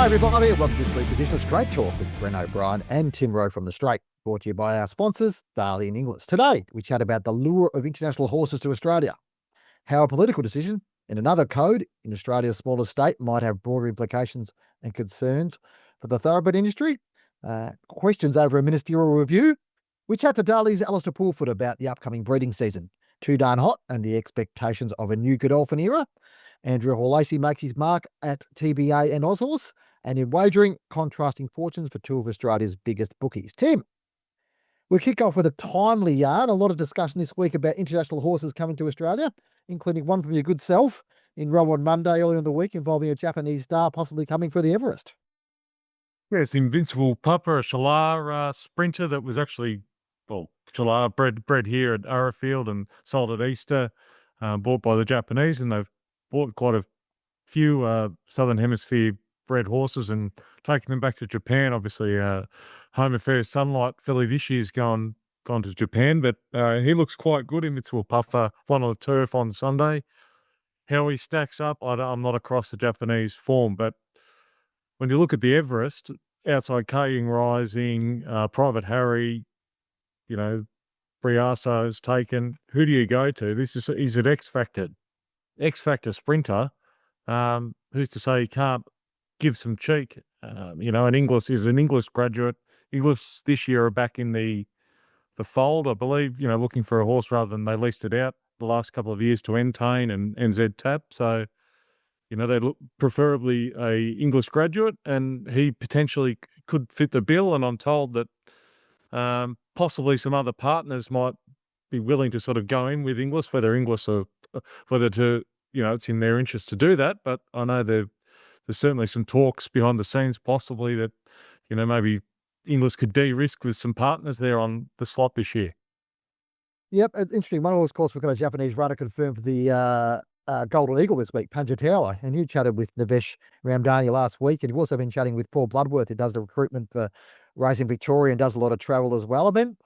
Hi everybody, and welcome to this week's edition of Straight Talk with Bren O'Brien and Tim Rowe from The Straight, brought to you by our sponsors, Darley and Inglis. Today, we chat about the lure of international horses to Australia, how a political decision in another code in Australia's smallest state might have broader implications and concerns for the thoroughbred industry, questions over a ministerial review. We chat to Darley's Alastair Pulford about the upcoming breeding season, too darn hot, and the expectations of a new Godolphin era. Andrew Hore-Lacy makes his mark at TBA and Aushorse, and in wagering, contrasting fortunes for two of Australia's biggest bookies. Tim, we'll kick off with a timely yarn. A lot of discussion this week about international horses coming to Australia, including one from your good self in Rowe on Monday earlier in the week involving a Japanese star possibly coming for the Everest. Yes, the Invincible Pupper, a Shalar sprinter that was actually, Shalar bred here at Arrowfield and sold at Easter, bought by the Japanese, and they've bought quite a few Southern Hemisphere bred horses and taken them back to Japan. Obviously, Home Affairs Sunlight filly this year's gone to Japan, but he looks quite good. Invincible Puffer won on the turf on Sunday. How he stacks up, I'm not across the Japanese form, but when you look at the Everest, outside Kaying Rising, Private Harry, Briaso's taken. Who do you go to? He's an X Factor sprinter. Who's to say he can't give some cheek? And Inglis is an English graduate. Inglis this year are back in the fold, I believe, looking for a horse rather than they leased it out the last couple of years to Entain and NZ Tap. So, they look preferably a English graduate, and he potentially could fit the bill. And I'm told that possibly some other partners might be willing to sort of go in with Inglis, whether it's in their interest to do that. But I know there's certainly some talks behind the scenes, possibly that, maybe Inglis could de-risk with some partners there on the slot this year. Yep, it's interesting. One of course, we've got a Japanese runner confirmed for the Golden Eagle this week, Panjatawa, and you chatted with Navesh Ramdani last week, and you've also been chatting with Paul Bloodworth, who does the recruitment for Racing Victoria and does a lot of travel as well. I mean,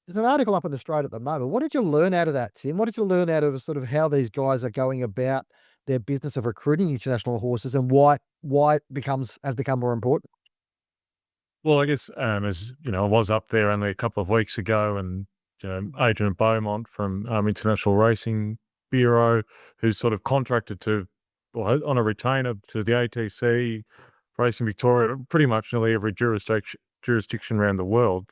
there's an article up on the Straight at the moment. What did you learn out of that, Tim? What did you learn out of sort of how these guys are going about their business of recruiting international horses and why it has become more important? Well, I guess, as I was up there only a couple of weeks ago, and Adrian Beaumont from International Racing Bureau, who's sort of contracted on a retainer to the ATC, Racing Victoria, pretty much nearly every jurisdiction around the world.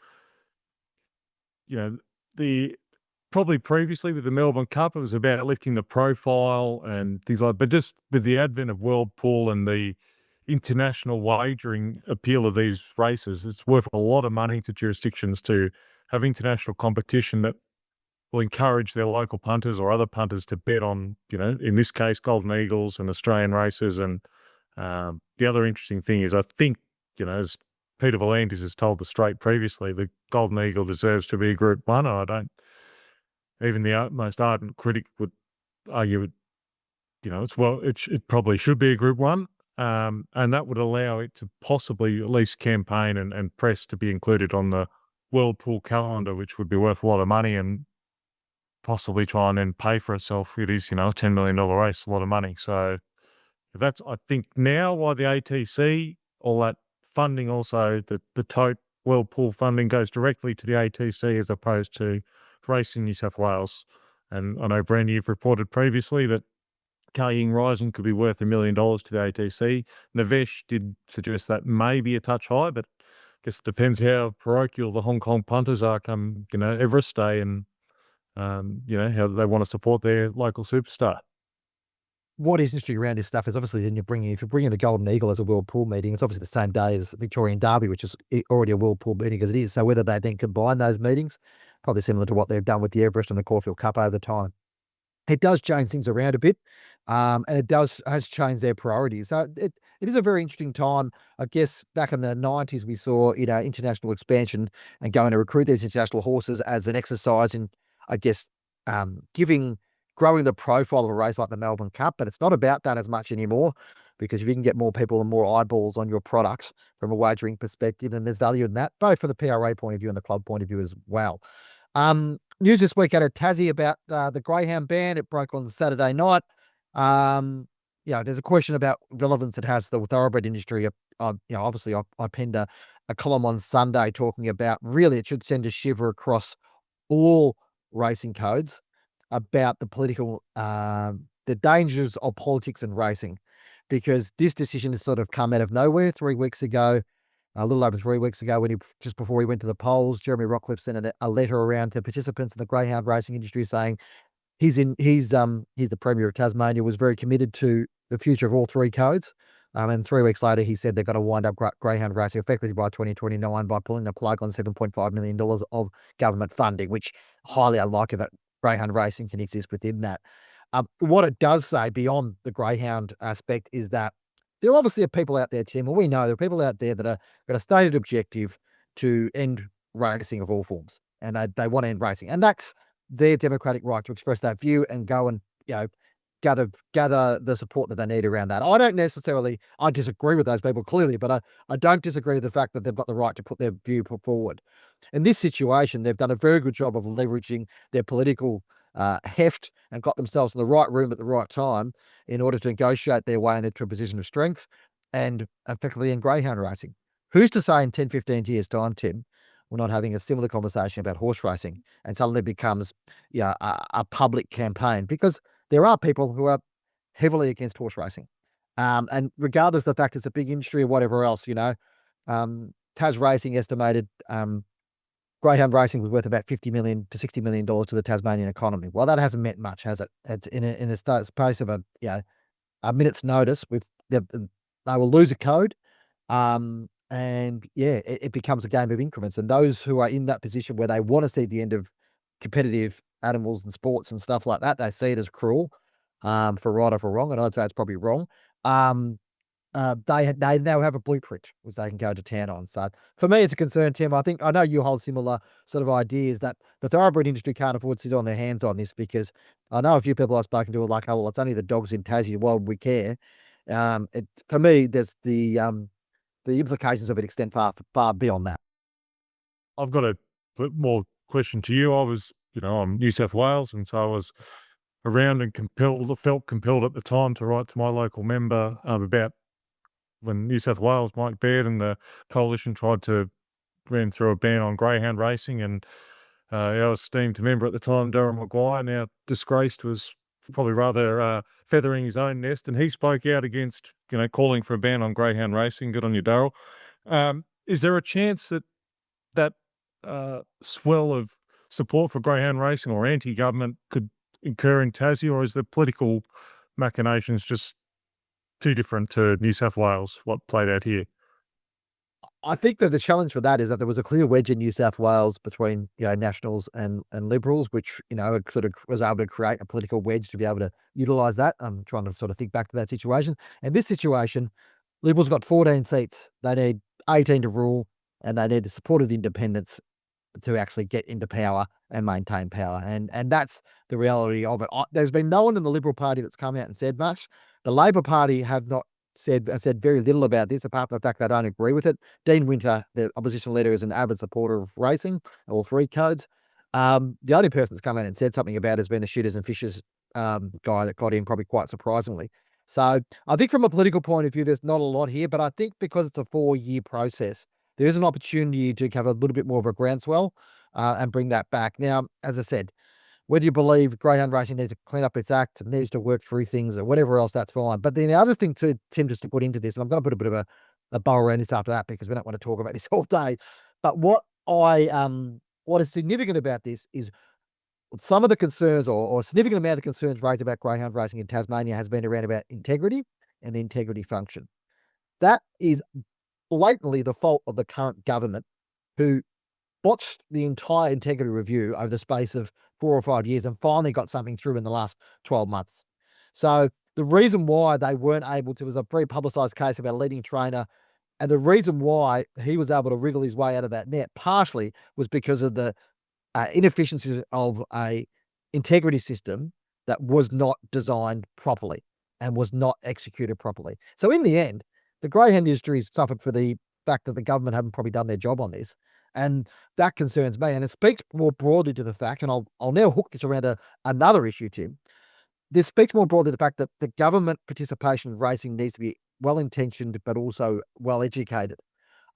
Probably previously with the Melbourne Cup, it was about lifting the profile and things like that. But just with the advent of World Pool and the international wagering appeal of these races, it's worth a lot of money to jurisdictions to have international competition that will encourage their local punters or other punters to bet on, in this case, Golden Eagles and Australian races. And the other interesting thing is, I think, as Peter V'landys has told the Straight previously, the Golden Eagle deserves to be a Group 1. Even the most ardent critic would argue it probably should be a Group 1. And that would allow it to possibly at least campaign and press to be included on the World Pool calendar, which would be worth a lot of money and possibly try and then pay for itself. It is, a $10 million race, a lot of money. So that's, I think, now why the ATC, all that funding, also the tote World Pool funding goes directly to the ATC as opposed to Racing New South Wales. And I know, Bren, you've reported previously that Kaying Rising could be worth $1 million to the ATC. Navesh did suggest that may be a touch high, but I guess it depends how parochial the Hong Kong punters are come, Everest Day, and, how they want to support their local superstar. What is interesting around this stuff is obviously then if you're bringing the Golden Eagle as a World Pool meeting, it's obviously the same day as Victorian Derby, which is already a World Pool meeting as it is. So whether they then combine those meetings, probably similar to what they've done with the Everest and the Caulfield Cup over time. It does change things around a bit, and it has changed their priorities. So it is a very interesting time. I guess back in the 90s, we saw, international expansion and going to recruit these international horses as an exercise in, I guess, growing the profile of a race like the Melbourne Cup. But it's not about that as much anymore, because if you can get more people and more eyeballs on your products from a wagering perspective, then there's value in that, both from the PRA point of view and the club point of view as well. News this week out of Tassie about the greyhound ban. It broke on Saturday night. There's a question about relevance it has to the thoroughbred industry. Obviously, I penned a column on Sunday talking about really it should send a shiver across all racing codes about the dangers of politics and racing, because this decision has sort of come out of nowhere 3 weeks ago, a little over 3 weeks ago, when just before he went to the polls, Jeremy Rockcliffe sent a letter around to participants in the greyhound racing industry saying he's the Premier of Tasmania, was very committed to the future of all three codes. And 3 weeks later, he said they're going to wind up greyhound racing effectively by 2029 by pulling the plug on $7.5 million of government funding, which highly unlikely that greyhound racing can exist within that. What it does say beyond the greyhound aspect is that there obviously are people out there, Tim, and we know there are people out there that are got a stated objective to end racing of all forms, and they want to end racing, and that's their democratic right to express that view and go and, gather the support that they need around that. I disagree with those people clearly, but I don't disagree with the fact that they've got the right to put their view forward. In this situation, they've done a very good job of leveraging their political heft and got themselves in the right room at the right time in order to negotiate their way into a position of strength and effectively in greyhound racing. Who's to say in 10, 15 years' time, Tim, we're not having a similar conversation about horse racing and suddenly it becomes a public campaign? Because there are people who are heavily against horse racing. And regardless of the fact it's a big industry or whatever else, Tas Racing estimated greyhound racing was worth about $50 million to $60 million to the Tasmanian economy. Well, that hasn't meant much, has it? It's in a space of a minute's notice. They will lose a code. It becomes a game of increments. And those who are in that position where they want to see the end of competitive animals and sports and stuff like that, they see it as cruel, for right or for wrong. And I'd say it's probably wrong. They now have a blueprint which they can go to town on. So for me, it's a concern, Tim. I know you hold similar sort of ideas that the thoroughbred industry can't afford to sit on their hands on this, because I know a few people I've spoken to are like, "Oh, well, it's only the dogs in Tassie. Why would we care?" For me, there's the implications of it extend far beyond that. I've got a bit more question to you. I'm New South Wales, and so I was around and felt compelled at the time to write to my local member about when New South Wales, Mike Baird and the coalition ran through a ban on greyhound racing, and our esteemed member at the time, Darryl Maguire, now disgraced, was probably rather feathering his own nest, and he spoke out against, calling for a ban on greyhound racing. Good on you, Darryl. Is there a chance that swell of support for greyhound racing or anti-government could occur in Tassie, or is the political machinations just too different to New South Wales, what played out here? I think that the challenge for that is that there was a clear wedge in New South Wales between, Nationals and Liberals, which, it sort of was able to create a political wedge to be able to utilise that. I'm trying to sort of think back to that situation. And this situation, Liberals got 14 seats. They need 18 to rule, and they need the support of the independents to actually get into power and maintain power. And that's the reality of it. There's been no one in the Liberal Party that's come out and said much. The Labor Party have said very little about this, apart from the fact they don't agree with it. Dean Winter, the opposition leader, is an avid supporter of racing, all three codes. The only person that's come out and said something about it has been the shooters and fishers guy that got in, probably quite surprisingly. So I think from a political point of view, there's not a lot here, but I think because it's a 4-year process, there is an opportunity to have a little bit more of a groundswell and bring that back. Now, as I said, whether you believe greyhound racing needs to clean up its act, needs to work through things or whatever else, that's fine. But then the other thing too, Tim, just to put into this, and I'm going to put a bit of a bow around this after that because we don't want to talk about this all day. But what is significant about this is some of the concerns or a significant amount of concerns raised about greyhound racing in Tasmania has been around about integrity and the integrity function. That is blatantly the fault of the current government, who botched the entire integrity review over the space of 4 or 5 years and finally got something through in the last 12 months. So the reason why they weren't able to was a very publicised case about a leading trainer, and the reason why he was able to wriggle his way out of that net partially was because of the inefficiencies of a integrity system that was not designed properly and was not executed properly. So in the end, the greyhound industry has suffered for the fact that the government haven't probably done their job on this. And that concerns me. And it speaks more broadly to the fact, and I'll now hook this around another issue, Tim. this speaks more broadly to the fact that the government participation in racing needs to be well-intentioned, but also well-educated.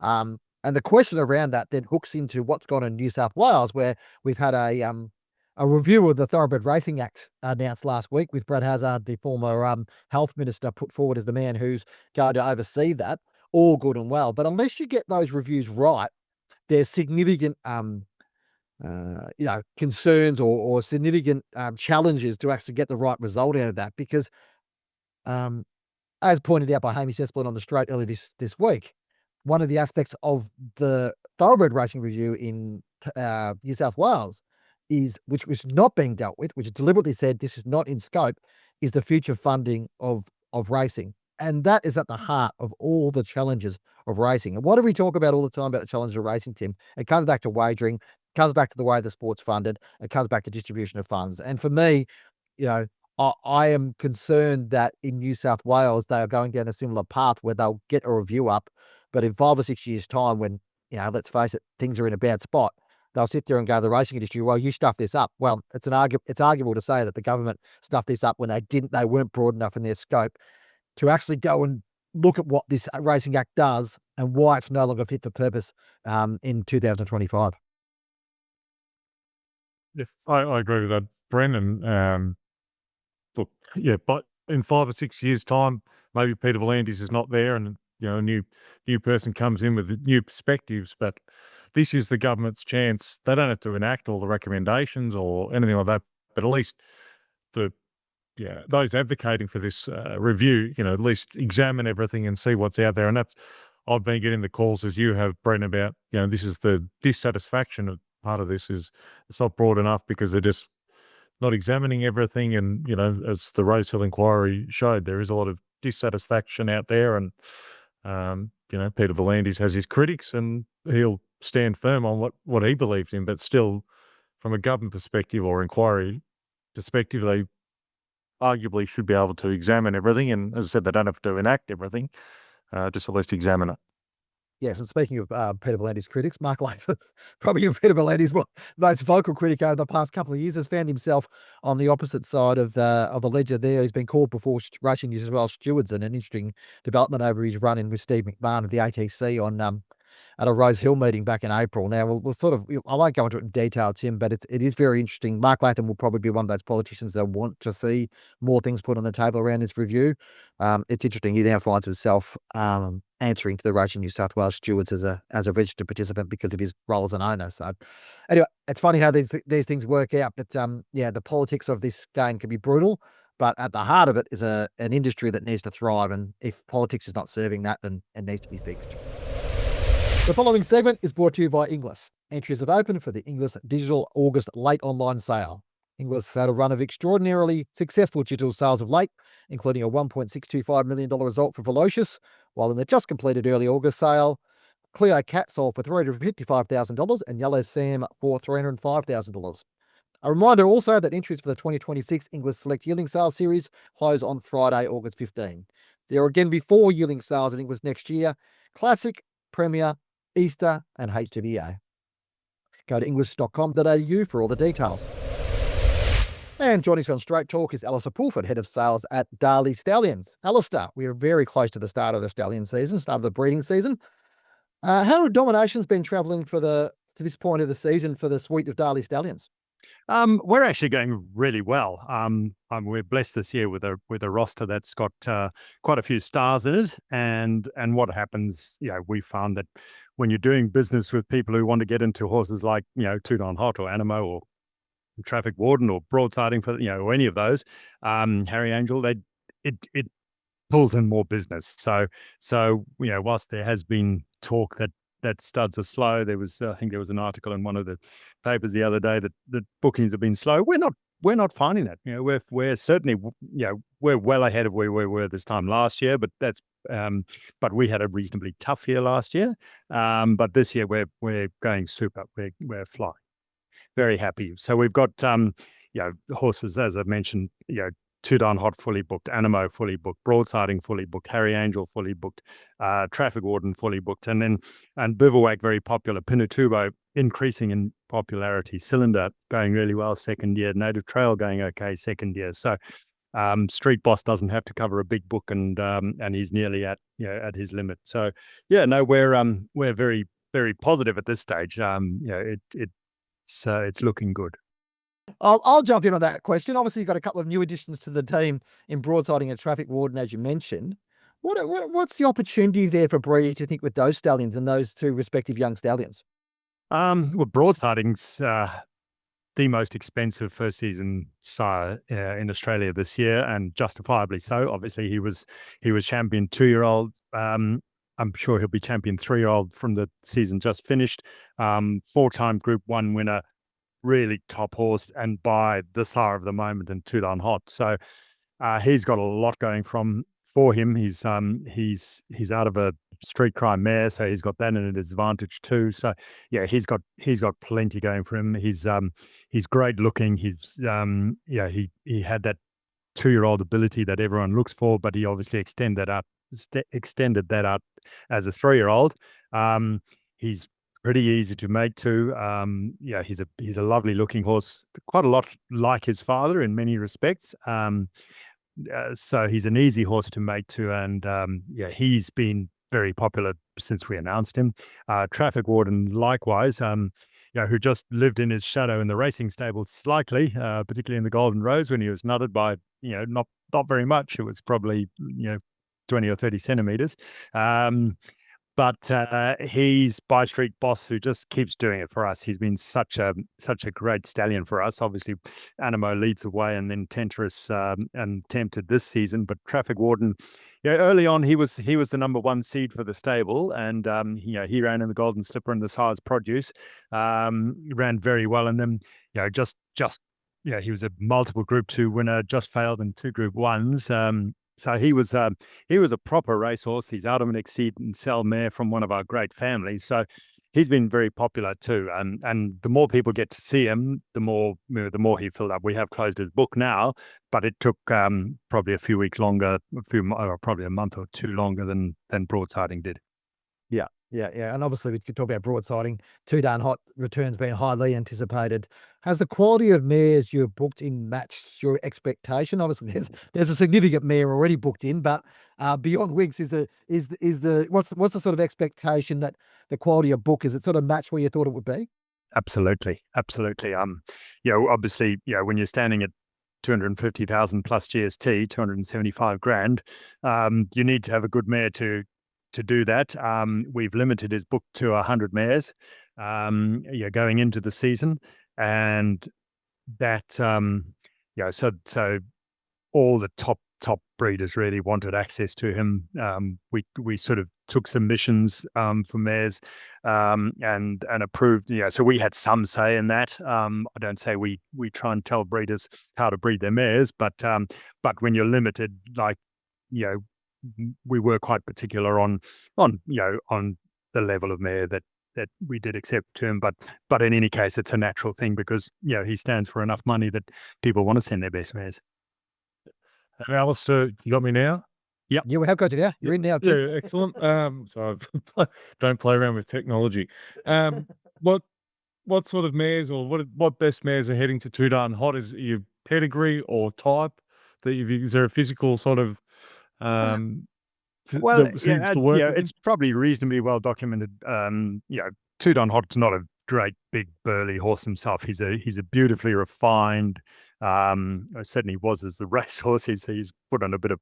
And the question around that then hooks into what's gone on in New South Wales, where we've had a review of the Thoroughbred Racing Act announced last week, with Brad Hazzard, the former health minister, put forward as the man who's going to oversee that. All good and well, but unless you get those reviews right, there's significant concerns or significant challenges to actually get the right result out of that, because um, as pointed out by Hamish Esplin on the Straight earlier this week, one of the aspects of the Thoroughbred Racing Review in New South Wales which was not being dealt with, which deliberately said this is not in scope, is the future funding of racing. And that is at the heart of all the challenges of racing. And what do we talk about all the time about the challenges of racing, Tim? It comes back to wagering, it comes back to the way the sport's funded, it comes back to distribution of funds. And for me, you know, I am concerned that in New South Wales, they are going down a similar path where they'll get a review up, but in 5 or 6 years' time, when, let's face it, things are in a bad spot, they'll sit there and go to the racing industry, well, you stuffed this up. Well, it's arguable to say that the government stuffed this up when they weren't broad enough in their scope to actually go and look at what this Racing Act does and why it's no longer fit for purpose in 2025. Yes, I agree with that, Bren. Look, yeah, but in 5 or 6 years' time, maybe Peter V'landys is not there, and a new person comes in with new perspectives. But this is the government's chance. They don't have to enact all the recommendations or anything like that, but at least those advocating for this review, at least examine everything and see what's out there. And I've been getting the calls as you have, Bren, about this is the dissatisfaction of part of this is it's not broad enough because they're just not examining everything. And, as the Rosehill inquiry showed, there is a lot of dissatisfaction out there. And, Peter V'landys has his critics and he'll stand firm on what he believes in. But still, from a government perspective or inquiry perspective, they arguably should be able to examine everything. And as I said, they don't have to enact everything, just at least examine it. Yes, and speaking of Peter V'landys' critics, Mark Latham, probably Peter V'landys' most vocal critic over the past couple of years, has found himself on the opposite side of the ledger there. He's been called before Racing New South Wales stewards, and an interesting development over his run-in with Steve McMahon of the ATC on at a Rosehill meeting back in April. Now, we'll sort of, I won't go into it in detail, Tim, but it is very interesting. Mark Latham will probably be one of those politicians that want to see more things put on the table around this review. It's interesting. He now finds himself answering to the Racing New South Wales stewards as a registered participant because of his role as an owner. So anyway, it's funny how these things work out. But the politics of this game can be brutal. But at the heart of it is an industry that needs to thrive. And if politics is not serving that, then it needs to be fixed. The following segment is brought to you by Inglis. Entries have opened for the Inglis Digital August Late Online Sale. Inglis had a run of extraordinarily successful digital sales of late, including a $1.625 million result for Velocious, while in the just completed early August sale, Cleo Cat sold for $355,000 and Yellow Sam for $305,000. A reminder also that entries for the 2026 Inglis Select Yearling Sale Series close on Friday, August 15. There will again be 4 yearling sales in Inglis next year: Classic, Premier, Easter and HTBA. Go to english.com.au for all the details. And joining us on Straight Talk is Alastair Pulford, Head of Sales at Darley Stallions. Alastair, we are very close to the start of the stallion season, start of the breeding season. How have dominations been travelling to this point of the season for the suite of Darley Stallions? We're actually going really well. We're blessed this year with a roster that's got quite a few stars in it. And what happens, we found that when you're doing business with people who want to get into horses like, Two Don Hot or Animo or Traffic Warden or Broadsiding for, or any of those, Harry Angel, it pulls in more business. So whilst there has been talk that studs are slow, I think there was an article in one of the papers the other day that bookings have been slow. We're not finding that. We're certainly, we're well ahead of where we were this time last year, but but we had a reasonably tough year last year. But this year we're going super. We're flying. Very happy. So we've got horses, as I mentioned, Two Don Hot fully booked, Animo fully booked, Broadsiding fully booked, Harry Angel fully booked, Traffic Warden fully booked, and Bivouac very popular, Pinatubo increasing in popularity, Cylinder going really well second year, Native Trail going okay second year. So Street Boss doesn't have to cover a big book, and he's nearly at at his limit. So yeah, no, we're very, very positive at this stage. It's looking good. I'll jump in on that question. Obviously, you've got a couple of new additions to the team in broadsiding and traffic warden, as you mentioned. What's the opportunity there for breeders, you think, with those stallions and those two respective young stallions? Well, broadsiding's the most expensive first season sire in Australia this year, and justifiably so. Obviously, he was champion 2-year-old. I'm sure he'll be champion 3-year-old from the season just finished. 4-time Group 1 winner, really top horse, and by the sire of the moment and Too Darn Hot. So he's got a lot going for him. He's out of a street crime mare, so he's got that in an advantage too. So yeah, he's got plenty going for him. He's great looking. He had that 2-year-old ability that everyone looks for, but he obviously extended that out as a 3-year-old. He's pretty easy to mate to. He's a lovely looking horse, quite a lot like his father in many respects. So he's an easy horse to mate to, and he's been very popular since we announced him. Traffic warden, likewise, who just lived in his shadow in the racing stable slightly, particularly in the Golden Rose when he was nutted by not very much. It was probably 20 or 30 centimeters. But he's by Street Boss, who just keeps doing it for us. He's been such a great stallion for us. Obviously, Animo leads the way, and then Tentress and Tempted this season. But Traffic Warden, early on he was the number 1 seed for the stable, and he ran in the Golden Slipper and the Sire's Produce. Ran very well, and then he was a multiple Group 2 winner. Just failed in 2 Group 1s. So he was a proper racehorse. He's out of an exceed and sell mare from one of our great families. So he's been very popular too. And the more people get to see him, the more he filled up. We have closed his book now, but it took probably a few weeks longer, probably a month or 2 longer than broadsiding did. Yeah. And obviously, we could talk about broadsiding. Too Darn Hot returns being highly anticipated. Has the quality of mares you've booked in matched your expectation? Obviously, there's a significant mare already booked in, but beyond Wigs, what's the sort of expectation that the quality of book is? It sort of match where you thought it would be? Absolutely. Obviously, when you're standing at 250,000 plus GST, 275 grand, you need to have a good mare to do that. We've limited his book to 100 mares going into the season, and that so all the top breeders really wanted access to him. We sort of took submissions for mares and approved. So we had some say in that. I don't say we try and tell breeders how to breed their mares, but when you're limited, we were quite particular on the level of mare that we did accept to him. But in any case, it's a natural thing because he stands for enough money that people want to send their best mares. And Alastair, you got me now? Yep. Yeah, we have got you now. You're in now too. Yeah, excellent. So I don't play around with technology. What sort of mares, or what best mares are heading to Too Darn Hot? Is your pedigree or type is there a physical sort of it's probably reasonably well documented. Too Darn Hot's not a great big burly horse himself. He's a beautifully refined. Certainly was as a racehorse. He's put on a bit of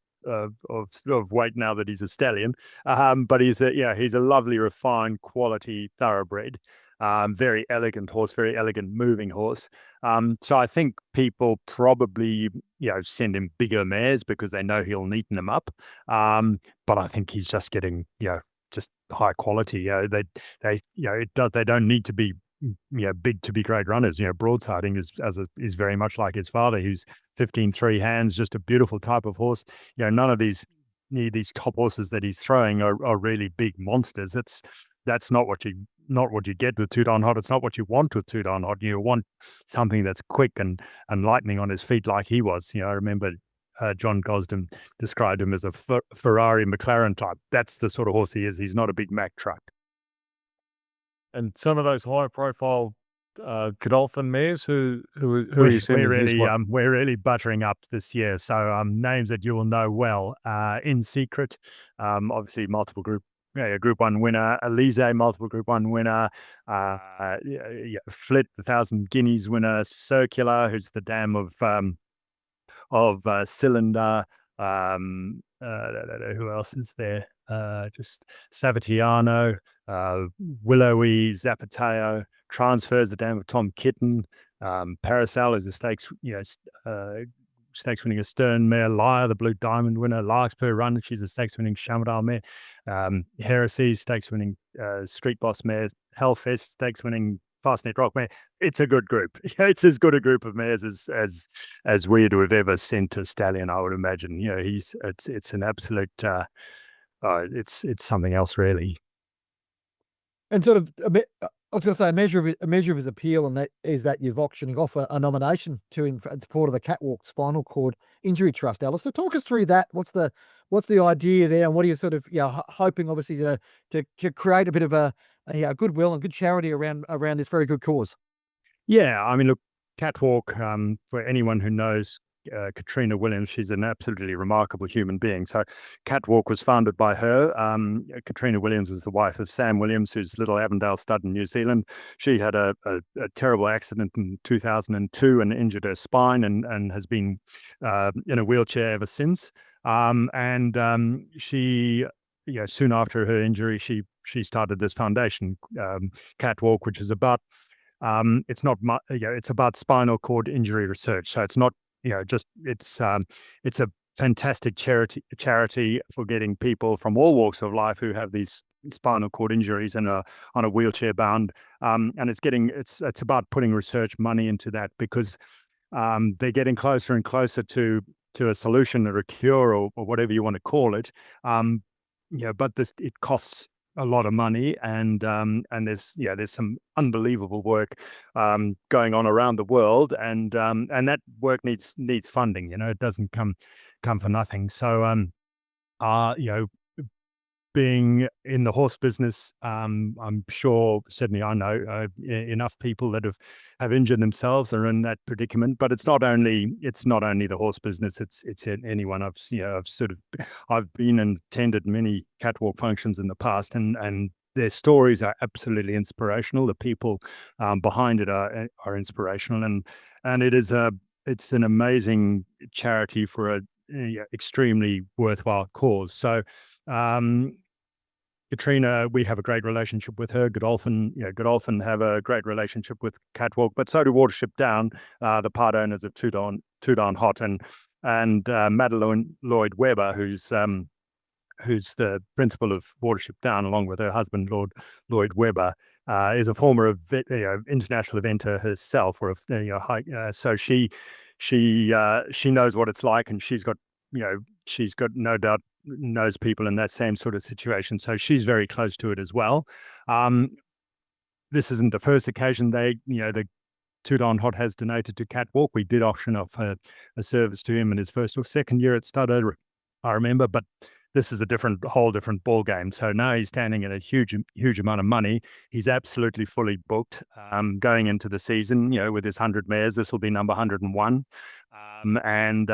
weight now that he's a stallion. But he's a lovely, refined, quality thoroughbred. Very elegant horse, very elegant moving horse. So I think people probably send him bigger mares because they know he'll neaten them up. But I think he's just getting just high quality. They don't need to be big to be great runners. Broadsiding is very much like his father, who's 15-3 hands, just a beautiful type of horse. None of these top horses that he's throwing are really big monsters. That's not what you get with Too Darn Hot. It's not what you want with Too Darn Hot. You want something that's quick and lightning on his feet like he was. I remember John Gosden described him as a Ferrari McLaren type. That's the sort of horse he is. He's not a big Mack truck. And some of those higher profile Godolphin mares? Who are you sending this one? We're really buttering up this year. So names that you will know well. In Secret, obviously multiple group. Yeah, Group 1 winner, Elise, multiple Group 1 winner, Flit, the 1,000 Guineas winner, Circular, who's the dam of Cylinder. Who else is there? Just Savatiano, Willowy, Zapateo, Transfers, the dam of Tom Kitten, Parasol is a stakes winning a Stern mare, Lyre, the Blue Diamond winner, Larkspur Run, she's a stakes winning Shamadal mare, Heresy, stakes winning Street Boss mare, Hellfest, stakes winning Fastnet Rock mare. It's a good group. It's as good a group of mares as we'd have ever sent to Stallion, I would imagine. It's an absolute it's something else, really. And sort of a bit, I was going to say a measure of his appeal, and that is that you've auctioning off a nomination to him in support of the Catwalk Spinal Cord Injury Trust. Alastair, talk us through that. What's the idea there, and what are you sort of hoping, obviously, to create a bit of a goodwill and good charity around this very good cause? Yeah, I mean, look, Catwalk, for anyone who knows Katrina Williams, she's an absolutely remarkable human being. So Catwalk was founded by her. Katrina Williams is the wife of Sam Williams, who's Little Avondale stud in New Zealand. She had a terrible accident in 2002 and injured her spine and has been in a wheelchair ever since. She, soon after her injury, she started this foundation, Catwalk, which is about it's about spinal cord injury research. So it's not it's a fantastic charity for getting people from all walks of life who have these spinal cord injuries and are on a wheelchair bound. And it's about putting research money into that, because they're getting closer and closer to a solution or a cure or whatever you want to call it. But it costs a lot of money, and there's some unbelievable work going on around the world, and that work needs funding. It doesn't come for nothing. So being in the horse business, I'm sure, certainly I know enough people that have injured themselves or are in that predicament. But it's not only the horse business. It's anyone. I've been and attended many Catwalk functions in the past, and their stories are absolutely inspirational. The people behind it are inspirational, and it's an amazing charity for a extremely worthwhile cause. So Katrina, we have a great relationship with her. Godolphin have a great relationship with Catwalk, but so do Watership Down, the part owners of Too Darn Hot, and Madeline Lloyd Webber, who's the principal of Watership Down, along with her husband Lloyd Webber, is a former international eventer herself, so she knows what it's like, and she's got no doubt knows people in that same sort of situation. So she's very close to it as well. This isn't the first occasion the Too Darn Hot has donated to Catwalk. We did auction off a service to him in his first or second year at Studder, I remember, but this is a whole different ball game. So now he's standing at a huge amount of money. He's absolutely fully booked going into the season. With his 100 mares, this will be number 101. And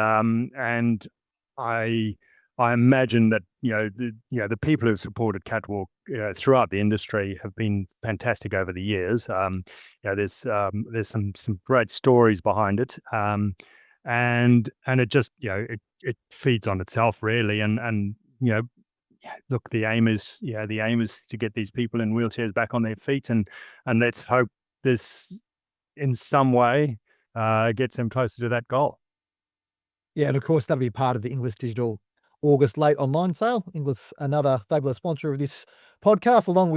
I imagine that the people who've supported Catwalk throughout the industry have been fantastic over the years. There's some great stories behind it, and it just it feeds on itself, really. And look, the aim is to get these people in wheelchairs back on their feet, and let's hope this in some way gets them closer to that goal. Yeah, and of course that'll be part of the Inglis Digital August late online sale. Inglis, another fabulous sponsor of this podcast, along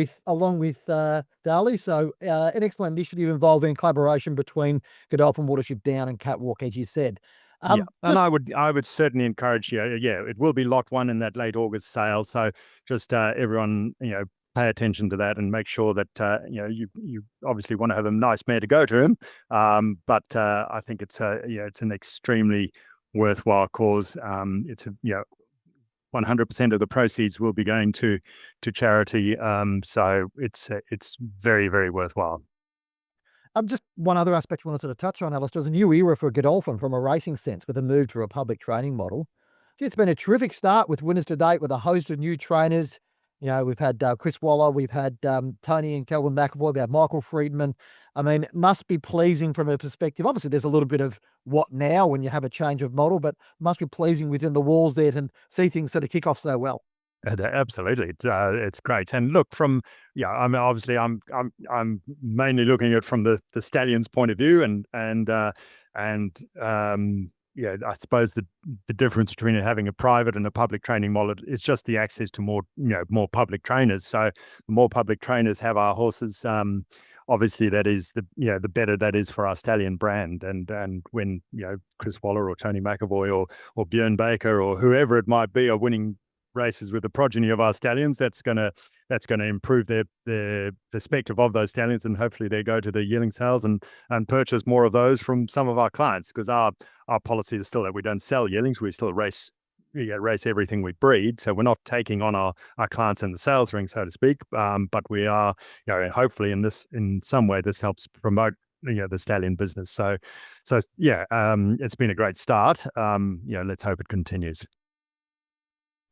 with Darley. So an excellent initiative involving collaboration between Godolphin, Watership Down, and Catwalk, as you said. And I would certainly encourage it will be lot one in that late August sale. So just everyone pay attention to that and make sure that you obviously want to have a nice mare to go to him. But I think it's an extremely worthwhile cause. It's 100% of the proceeds will be going to charity. So it's very, very worthwhile. Just one other aspect we want to sort of touch on, Alastair, is a new era for Godolphin from a racing sense with a move to a public training model. It's been a terrific start with winners to date with a host of new trainers. We've had Chris Waller, we've had Tony and Kelvin McAvoy, we have Michael Friedman. I mean, it must be pleasing from a perspective. Obviously, there's a little bit of what now when you have a change of model, but must be pleasing within the walls there to see things sort of kick off so well. Absolutely, it's great. And look, I mean, obviously, I'm mainly looking at it from the stallions' point of view, I suppose the difference between having a private and a public training model is just the access to more public trainers. So the more public trainers have our horses, obviously that is the better that is for our stallion brand. And when Chris Waller or Tony McAvoy or Bjorn Baker or whoever it might be are winning races with the progeny of our stallions, that's gonna improve the perspective of those stallions, and hopefully they go to the yearling sales and purchase more of those from some of our clients, because our policy is still that we don't sell yearlings, we still race everything we breed. So we're not taking on our clients in the sales ring, so to speak, but we are, hopefully in some way this helps promote the stallion business. So it's been a great start. Let's hope it continues.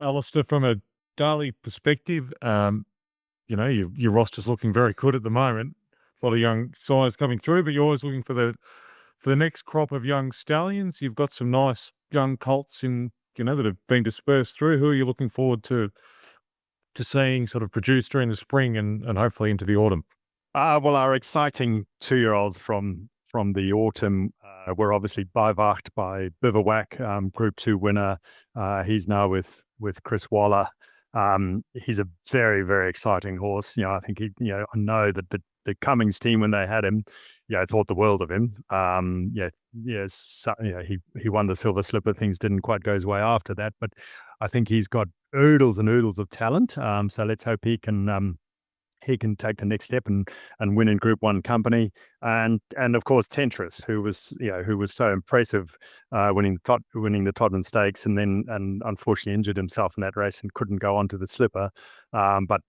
Alastair, from a Darley perspective, your roster's looking very good at the moment. A lot of young sires coming through, but you're always looking for the next crop of young stallions. You've got some nice young colts that have been dispersed through. Who are you looking forward to seeing sort of produce during the spring and hopefully into the autumn? Well, our exciting 2-year-olds from the autumn were obviously bivouacked by Bivouac, Group 2 winner. He's now with Chris Waller. He's a very, very exciting horse. I think I know that the Cummings team, when they had him, thought the world of him. He won the Silver Slipper. Things didn't quite go his way after that, but I think he's got oodles and oodles of talent. So let's hope he can take the next step and win in Group 1 company. And of course Tentris, who was so impressive, winning the Todman Stakes, and unfortunately injured himself in that race and couldn't go on to the Slipper. But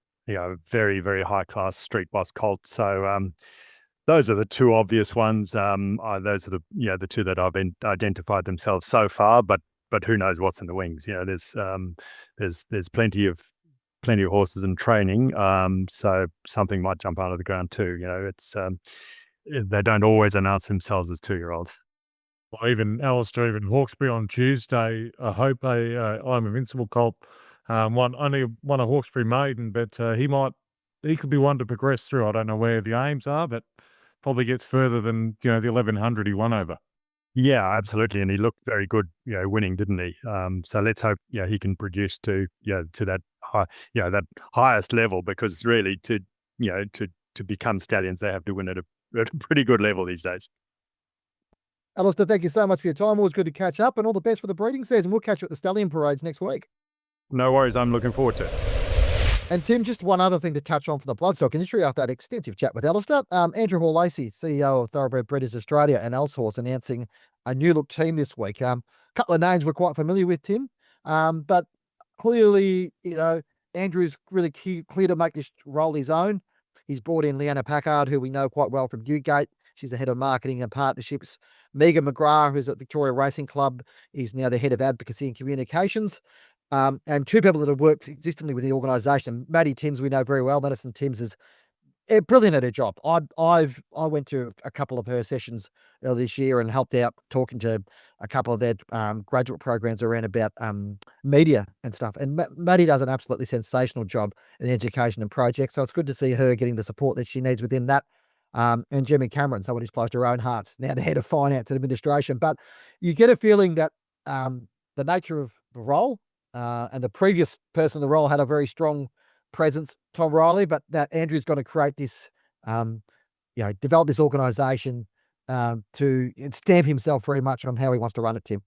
very, very high class street boss colt. So those are the two obvious ones. Those are the two that I've identified themselves so far. But who knows what's in the wings? There's plenty of horses in training, so something might jump out of the ground too. It's they don't always announce themselves as 2-year-olds. Well, even Alastair, even Hawkesbury on Tuesday, I hope I'm Invincible colt won a Hawkesbury maiden, but he could be one to progress through. I don't know where the aims are, but probably gets further than the 1100 he won over. Yeah, absolutely, and he looked very good, winning, didn't he? So let's hope, he can produce to that high, that highest level, because really to become stallions, they have to win at a pretty good level these days. Alastair, thank you so much for your time. Always good to catch up, and all the best for the breeding season. We'll catch you at the stallion parades next week. No worries, I'm looking forward to it. And Tim, just one other thing to touch on for the bloodstock industry after that extensive chat with Alastair. Andrew Hore-Lacy, CEO of Thoroughbred Breeders Australia and Aushorse, announcing a new look team this week. A couple of names we're quite familiar with, Tim, but clearly, Andrew's really clear to make this role his own. He's brought in Leanna Packard, who we know quite well from Newgate. She's the head of marketing and partnerships. Megan McGrath, who's at Victoria Racing Club, is now the head of advocacy and communications. And two people that have worked consistently with the organisation. Maddie Timms, we know very well. Madison Timms is brilliant at her job. I went to a couple of her sessions earlier this year and helped out talking to a couple of their graduate programs around about media and stuff. And Maddie does an absolutely sensational job in education and projects. So it's good to see her getting the support that she needs within that. And Jemmy Cameron, someone who's close to her own heart, now the head of finance and administration. But you get a feeling that the nature of the role and the previous person in the role had a very strong presence, Tom Riley, but that Andrew's going to create this, develop this organisation to stamp himself very much on how he wants to run it, Tim.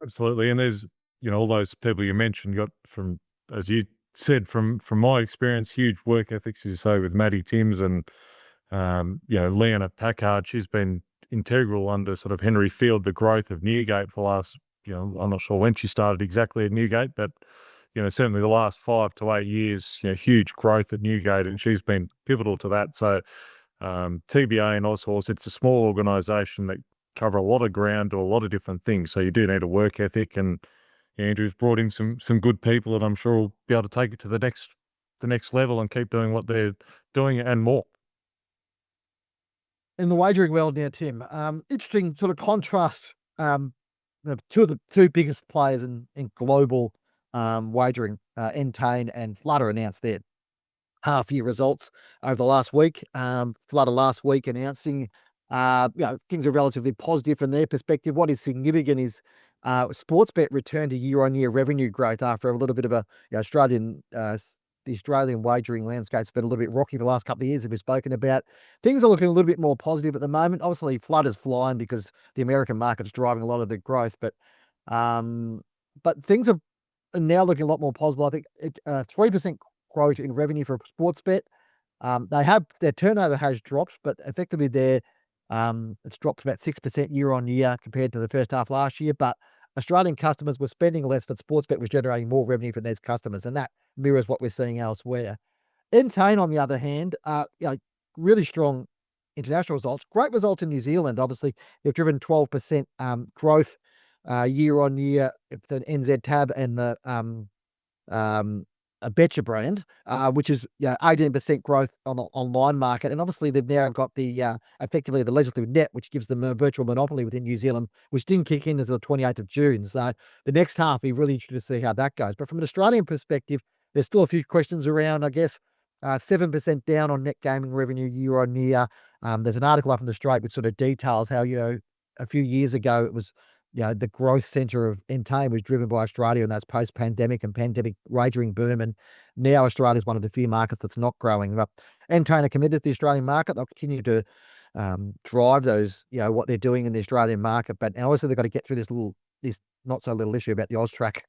Absolutely. And there's, all those people you mentioned got from, as you said, from my experience, huge work ethics, as you say, with Maddie Timms and, Leanna Packard. She's been integral under sort of Henry Field, the growth of Newgate for the last, I'm not sure when she started exactly at Newgate, but, certainly the last 5 to 8 years, huge growth at Newgate, and she's been pivotal to that. So TBA and Aushorse, it's a small organisation that cover a lot of ground, do a lot of different things. So you do need a work ethic, and Andrew's brought in some good people that I'm sure will be able to take it to the next level and keep doing what they're doing and more. In the wagering world now, Tim, interesting sort of contrast. The two biggest players in global wagering, Entain and Flutter, announced their half-year results over the last week. Flutter last week announcing, things are relatively positive from their perspective. What is significant is Sportsbet returned to year-on-year revenue growth after a little bit of a the Australian wagering landscape's been a little bit rocky for the last couple of years, as we've spoken about. Things are looking a little bit more positive at the moment. Obviously, Flutter's flying because the American market's driving a lot of the growth, but things are now looking a lot more positive. I think 3% growth in revenue for Sportsbet. Their turnover has dropped, but effectively it's dropped about 6% year on year compared to the first half last year. But Australian customers were spending less, but Sportsbet was generating more revenue from those customers, and that mirrors what we're seeing elsewhere. Entain, on the other hand, really strong international results, great results in New Zealand. Obviously, they've driven 12% growth year on year for the NZ tab and the Betcha brand, which is 18% growth on the online market. And obviously they've now got the effectively the legislative net, which gives them a virtual monopoly within New Zealand, which didn't kick in until the 28th of June. So the next half, be really interested to see how that goes. But from an Australian perspective, there's still a few questions around, I guess. 7% down on net gaming revenue year on year. There's an article up in the Straight which sort of details how, a few years ago it was, the growth centre of Entain was driven by Australia, and that's post-pandemic and pandemic wagering boom. And now Australia is one of the few markets that's not growing. But Entain are committed to the Australian market. They'll continue to drive those, what they're doing in the Australian market. But obviously they've got to get through this not so little issue about the AUSTRAC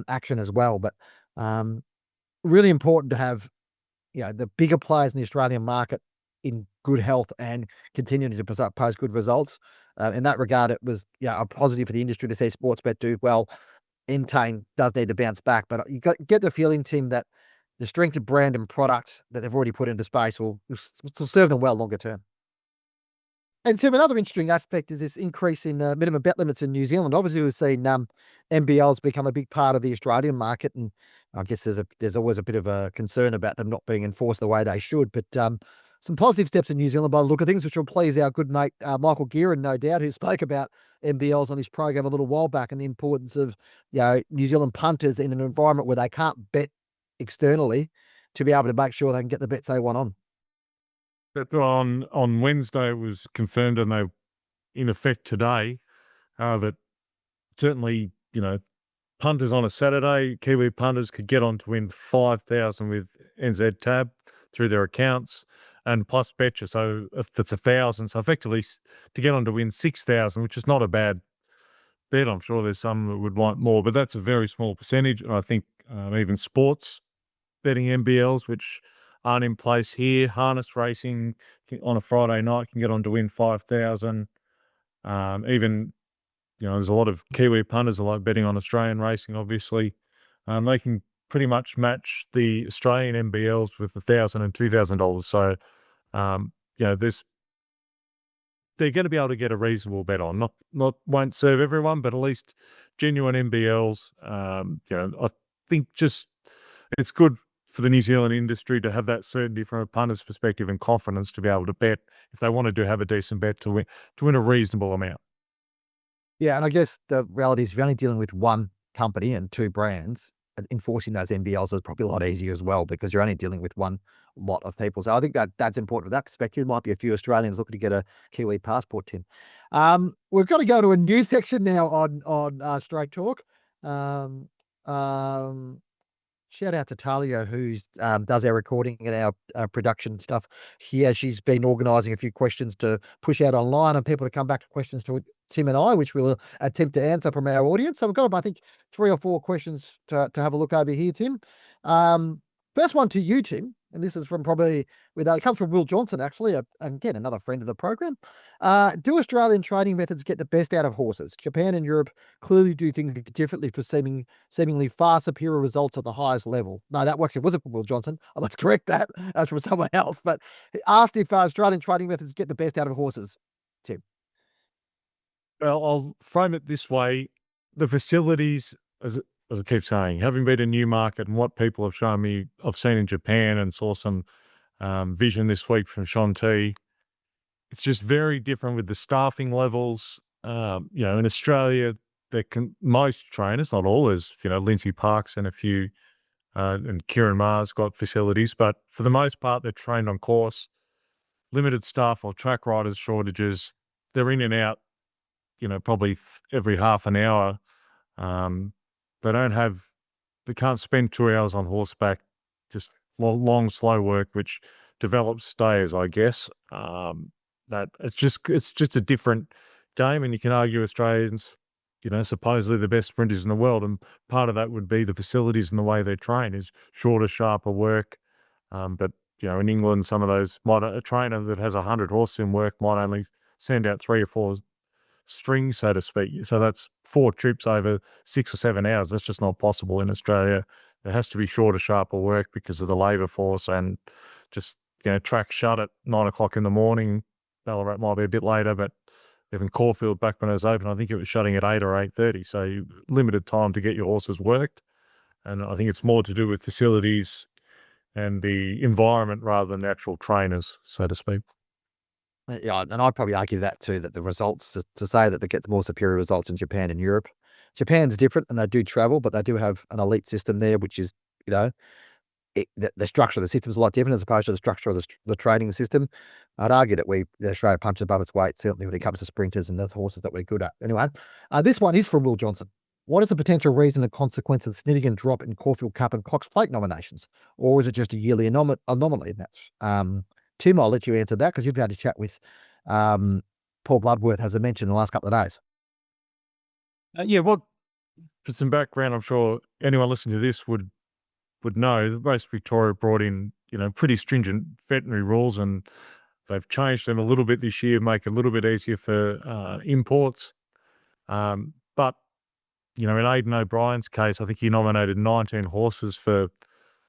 action as well. But really important to have, the bigger players in the Australian market in good health and continuing to post good results. In that regard, it was a positive for the industry to see Sportsbet do well. Entain does need to bounce back, but you get the feeling, Tim, that the strength of brand and product that they've already put into space will serve them well longer term. And Tim, another interesting aspect is this increase in minimum bet limits in New Zealand. Obviously, we've seen NBLs become a big part of the Australian market, and I guess there's always a bit of a concern about them not being enforced the way they should. But some positive steps in New Zealand by the look of things, which will please our good mate Michael Gearan, no doubt, who spoke about NBLs on his program a little while back, and the importance of New Zealand punters in an environment where they can't bet externally to be able to make sure they can get the bets they want on. But on Wednesday, it was confirmed, and they, in effect today, that certainly, punters on a Saturday, Kiwi punters could get on to win 5,000 with NZ tab through their accounts, and plus Betcha. So if that's 1,000, so effectively to get on to win 6,000, which is not a bad bet. I'm sure there's some that would want more, but that's a very small percentage. And I think even sports betting NBLs, which aren't in place here, harness racing on a Friday night can get on to win 5,000. Even, there's a lot of Kiwi punters that like betting on Australian racing, obviously. They can pretty much match the Australian NBLs with $1,000 and $2,000. So, they're going to be able to get a reasonable bet on. Not won't serve everyone, but at least genuine NBLs. I think just it's good for the New Zealand industry to have that certainty from a punter's perspective and confidence to be able to bet if they wanted to have a decent bet to win a reasonable amount. Yeah, and I guess the reality is if you're only dealing with one company and two brands, enforcing those NBLs is probably a lot easier as well because you're only dealing with one lot of people. So I think that's important from that perspective. There might be a few Australians looking to get a Kiwi passport, Tim. We've got to go to a news section now on Straight Talk. Shout out to Talia, who does our recording and our production stuff here. She's been organising a few questions to push out online and people to come back to questions to Tim and I, which we'll attempt to answer from our audience. So we've got, I think, 3 or 4 questions to have a look over here, Tim. First one to you, Tim. and this is from probably, it comes from Will Johnson, actually, again, another friend of the program. Do Australian training methods get the best out of horses? Japan and Europe clearly do things differently for seemingly far superior results at the highest level. No, that actually wasn't from Will Johnson. I must correct that. That's from someone else. But he asked if Australian training methods get the best out of horses. Tim. Well, I'll frame it this way. The facilities, as I keep saying, having been in Newmarket and what people have shown me, I've seen in Japan and saw some vision this week from Shanti. It's just very different with the staffing levels. In Australia, most trainers, not all, as Lindsay Parks and a few, and Kieran Maher's got facilities, but for the most part, they're trained on course. Limited staff or track riders shortages. They're in and out, probably every half an hour. They can't spend 2 hours on horseback, just long, slow work, which develops stayers, I guess. That it's just a different game, and you can argue Australians, supposedly the best sprinters in the world, and part of that would be the facilities and the way they train is shorter, sharper work. But in England, some of those a trainer that has 100 horses in work might only send out 3 or 4 strings, so to speak. So that's 4 trips over 6 or 7 hours. That's just not possible in Australia. There has to be shorter, sharper work because of the labour force, and just track shut at 9 o'clock in the morning. Ballarat might be a bit later, but even Caulfield back when it was open, I think it was shutting at 8 or 8:30. So limited time to get your horses worked, and I think it's more to do with facilities and the environment rather than natural trainers, so to speak. Yeah, and I'd probably argue that too, that the results, to say that they get more superior results in Japan and Europe. Japan's different, and they do travel, but they do have an elite system there, which is, the structure of the system is a lot different as opposed to the structure of the training system. I'd argue that Australia punches above its weight, certainly when it comes to sprinters and the horses that we're good at. Anyway, this one is from Will Johnson. What is the potential reason and consequence of the significant drop in Caulfield Cup and Cox Plate nominations? Or is it just a yearly anomaly? That's Tim, I'll let you answer that because you've had a chat with Paul Bloodworth, as I mentioned, in the last couple of days. Well, for some background, I'm sure anyone listening to this would know that most Victoria brought in, pretty stringent veterinary rules, and they've changed them a little bit this year, make it a little bit easier for imports. But, in Aidan O'Brien's case, I think he nominated 19 horses for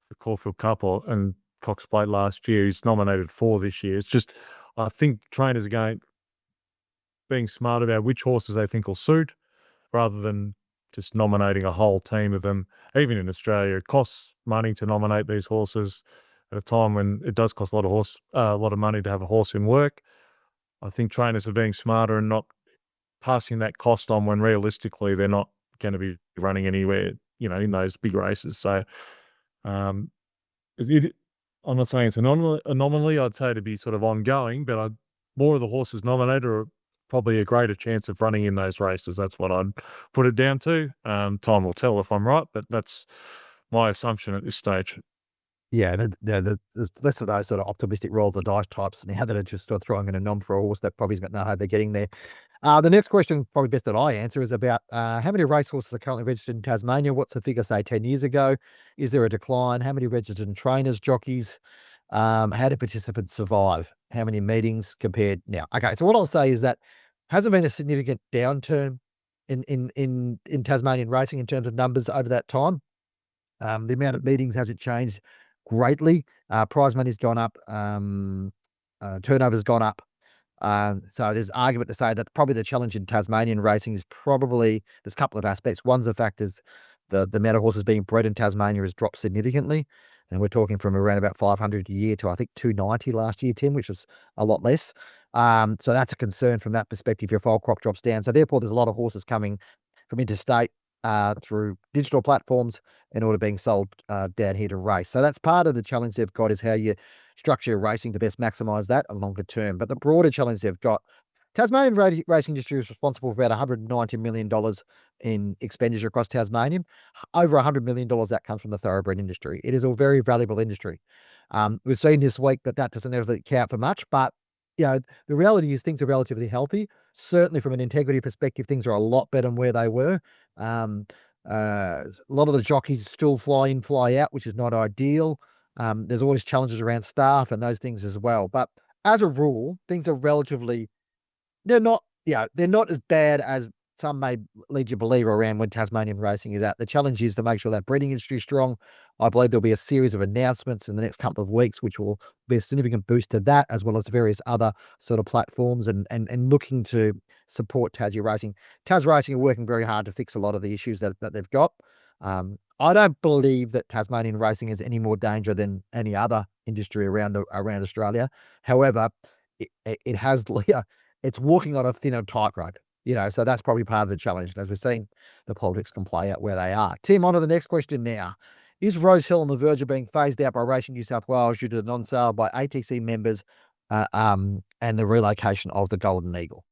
the Caulfield Cup and Cox Plate last year. He's nominated 4 this year. It's just, I think trainers are being smart about which horses they think will suit, rather than just nominating a whole team of them. Even in Australia, it costs money to nominate these horses at a time when it does cost a lot of money to have a horse in work. I think trainers are being smarter and not passing that cost on when realistically they're not going to be running anywhere, in those big races. So, I'm not saying it's an anomaly. I'd say to be sort of ongoing, but more of the horses nominated are probably a greater chance of running in those races. That's what I'd put it down to. Time will tell if I'm right, but that's my assumption at this stage. Yeah, there's less of those sort of optimistic roll of the dice types now that are just sort of throwing in a nom for a horse that probably's got no hope of getting there. The next question, probably best that I answer, is about how many racehorses are currently registered in Tasmania? What's the figure, say, 10 years ago? Is there a decline? How many registered trainers, jockeys? How do participants survive? How many meetings compared now? Okay, so what I'll say is that hasn't been a significant downturn in Tasmanian racing in terms of numbers over that time. The amount of meetings hasn't changed greatly. Prize money's gone up. Turnover's gone up. So there's argument to say that probably the challenge in Tasmanian racing is probably, there's a couple of aspects. One's the fact is the amount of horses being bred in Tasmania has dropped significantly. And we're talking from around about 500 a year to, I think, 290 last year, Tim, which was a lot less. So that's a concern from that perspective. Your foal crop drops down. So therefore, there's a lot of horses coming from interstate through digital platforms in order being sold down here to race. So that's part of the challenge they've got, is how you structure your racing to best maximise that longer term. But the broader challenge they've got, Tasmanian racing industry is responsible for about $190 million in expenditure across Tasmania. Over $100 million that comes from the thoroughbred industry. It is a very valuable industry. We've seen this week that doesn't ever count for much, but the reality is things are relatively healthy. Certainly from an integrity perspective, things are a lot better than where they were. A lot of the jockeys still fly in, fly out, which is not ideal. There's always challenges around staff and those things as well. But as a rule, things are relatively, they're not as bad as some may lead you to believe around when Tasmanian racing is at. The challenge is to make sure that breeding industry is strong. I believe there'll be a series of announcements in the next couple of weeks, which will be a significant boost to that, as well as various other sort of platforms and looking to support Tassie racing. Tas racing are working very hard to fix a lot of the issues that they've got. I don't believe that Tasmanian racing is any more danger than any other industry around Australia. However, it has it's walking on a thinner tightrope. So that's probably part of the challenge. As we're seeing, the politics can play out where they are. Tim, on to the next question now. Is Rosehill on the verge of being phased out by Racing New South Wales due to the non-sale by ATC members and the relocation of the Golden Eagle?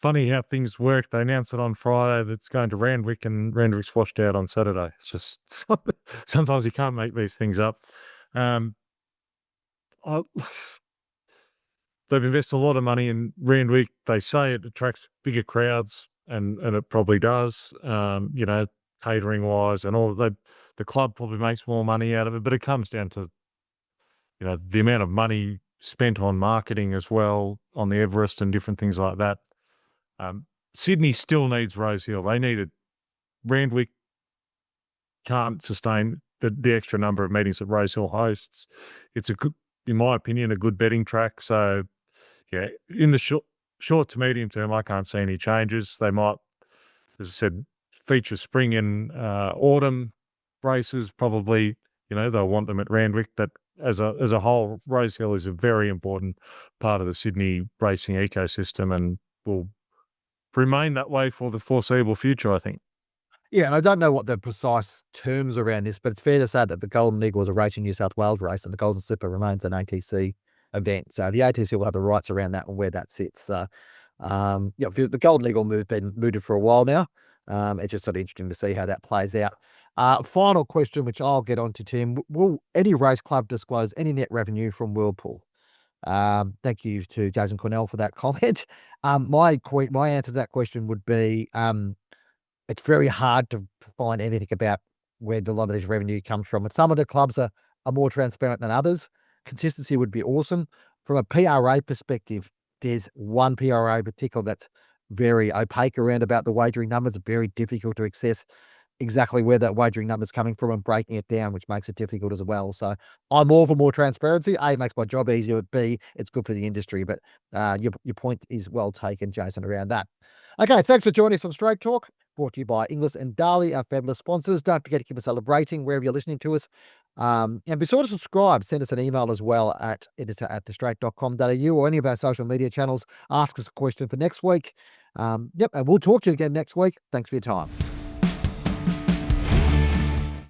Funny how things work. They announced it on Friday that it's going to Randwick, and Randwick's washed out on Saturday. It's just sometimes you can't make these things up. They've invested a lot of money in Randwick. They say it attracts bigger crowds, and it probably does. Catering wise and all. The club probably makes more money out of it, but it comes down to the amount of money spent on marketing as well, on the Everest and different things like that. Sydney still needs Rosehill. They need it. Randwick can't sustain the extra number of meetings that Rosehill hosts. It's in my opinion, a good betting track. So, yeah, in the short to medium term, I can't see any changes. They might, as I said, feature spring and autumn races. Probably, they'll want them at Randwick, but as a whole, Rosehill is a very important part of the Sydney racing ecosystem and will remain that way for the foreseeable future, I think. Yeah, and I don't know what the precise terms around this, but it's fair to say that the Golden Eagle is a Racing New South Wales race and the Golden Slipper remains an ATC event. So the ATC will have the rights around that and where that sits. So, the Golden Eagle move been mooted for a while now. It's just sort of interesting to see how that plays out. Final question, which I'll get on to, Tim. Will any race club disclose any net revenue from Whirlpool? Thank you to Jason Cornell for that comment. My answer to that question would be, it's very hard to find anything about where a lot of this revenue comes from. And some of the clubs are more transparent than others. Consistency would be awesome. From a PRA perspective, there's one PRA in particular that's very opaque around about the wagering numbers. It's very difficult to access exactly where that wagering number is coming from and breaking it down, which makes it difficult as well. So I'm all for more transparency. A, it makes my job easier. B, it's good for the industry. But your point is well taken, Jason, around that. Okay, thanks for joining us on Straight Talk, brought to you by Inglis and Darley, our fabulous sponsors. Don't forget to give us a rating wherever you're listening to us. And be sure to subscribe. Send us an email as well at editor@thestraight.com.au or any of our social media channels. Ask us a question for next week. And we'll talk to you again next week. Thanks for your time.